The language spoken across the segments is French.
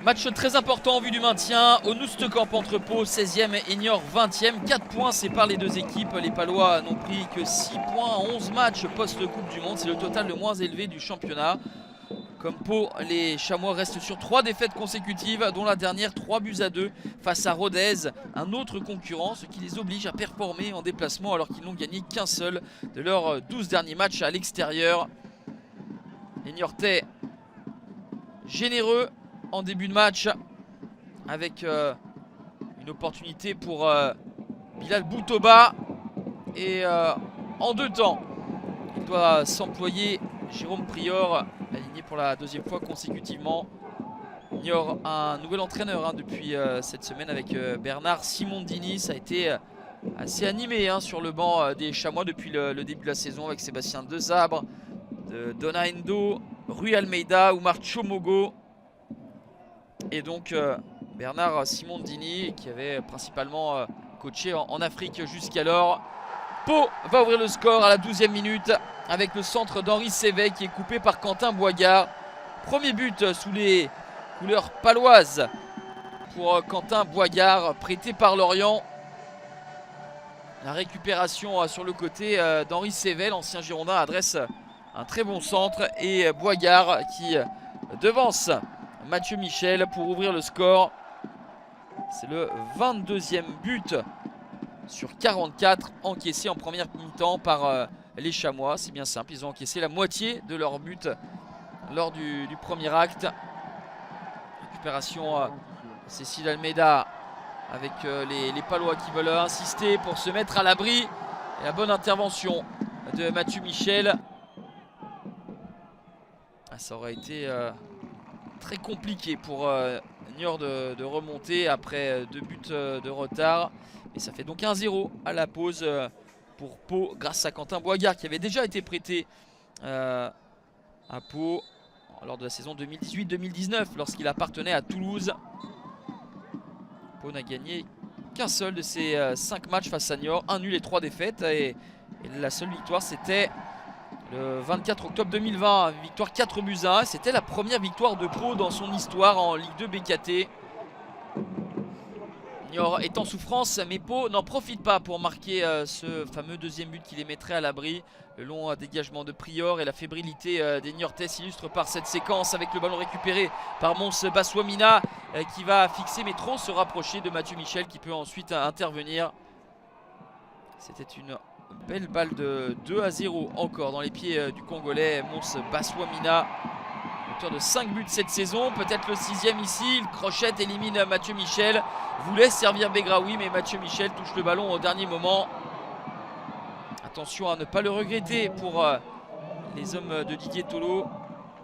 Match très important en vue du maintien au Noustecamp entre Pau 16e et Niort 20e. 4 points séparent les deux équipes. Les Palois n'ont pris que 6 points en 11 matchs post-Coupe du Monde. C'est le total le moins élevé du championnat. Comme Pau, les Chamois restent sur 3 défaites consécutives, dont la dernière 3-2 face à Rodez, un autre concurrent, ce qui les oblige à performer en déplacement alors qu'ils n'ont gagné qu'un seul de leurs 12 derniers matchs à l'extérieur. Les Niortais généreux en début de match avec une opportunité pour Bilal Boutoba et en deux temps il doit s'employer Jérôme Prior, aligné pour la deuxième fois consécutivement. Niort, un nouvel entraîneur depuis cette semaine avec Bernard Simondini. Ça a été assez animé sur le banc des Chamois depuis le début de la saison avec Sébastien Desabre, Dona Endo, Rui Almeida, Oumar Chomogo et donc Bernard Simondini qui avait principalement coaché en Afrique jusqu'alors. Pau va ouvrir le score à la 12e minute avec le centre d'Henri Sévet qui est coupé par Quentin Boigard. Premier but sous les couleurs paloises pour Quentin Boigard, prêté par Lorient. La récupération sur le côté d'Henri Sévet, l'ancien Girondin, adresse un très bon centre et Boigard qui devance Mathieu Michel pour ouvrir le score. C'est le 22e but sur 44 encaissés en première mi-temps par les Chamois. C'est bien simple, ils ont encaissé la moitié de leur but lors du premier acte. Récupération Cécile Almeida avec les Palois qui veulent insister pour se mettre à l'abri. Et la bonne intervention de Mathieu Michel. Ça aurait été très compliqué pour Niort de remonter après 2 buts de retard. Et ça fait donc 1-0 à la pause pour Pau grâce à Quentin Boigard qui avait déjà été prêté à Pau lors de la saison 2018-2019 lorsqu'il appartenait à Toulouse. Pau n'a gagné qu'un seul de ses 5 matchs face à Niort, 1 nul et 3 défaites. Et la seule victoire c'était le 24 octobre 2020, victoire 4-1. C'était la première victoire de Pau dans son histoire en Ligue 2 BKT. Niort est en souffrance, mais Pau n'en profite pas pour marquer ce fameux deuxième but qui les mettrait à l'abri. Le long dégagement de Prior et la fébrilité des Niortais s'illustre par cette séquence avec le ballon récupéré par Mons Baswamina qui va fixer mais trop se rapprocher de Mathieu Michel qui peut ensuite intervenir. C'était une belle balle de 2-0 encore dans les pieds du Congolais Mons Baswamina. Auteur de 5 buts cette saison, peut-être le 6e ici. Il crochette, élimine Mathieu Michel. Voulait servir Begraoui, mais Mathieu Michel touche le ballon au dernier moment. Attention à ne pas le regretter pour les hommes de Didier Tolo.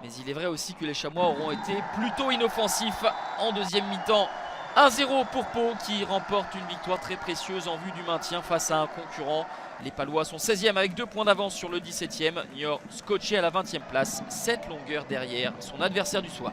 Mais il est vrai aussi que les Chamois auront été plutôt inoffensifs en deuxième mi-temps. 1-0 pour Pau qui remporte une victoire très précieuse en vue du maintien face à un concurrent. Les Palois sont 16e avec 2 points d'avance sur le 17e. Niort scotché à la 20e place, 7 longueurs derrière son adversaire du soir.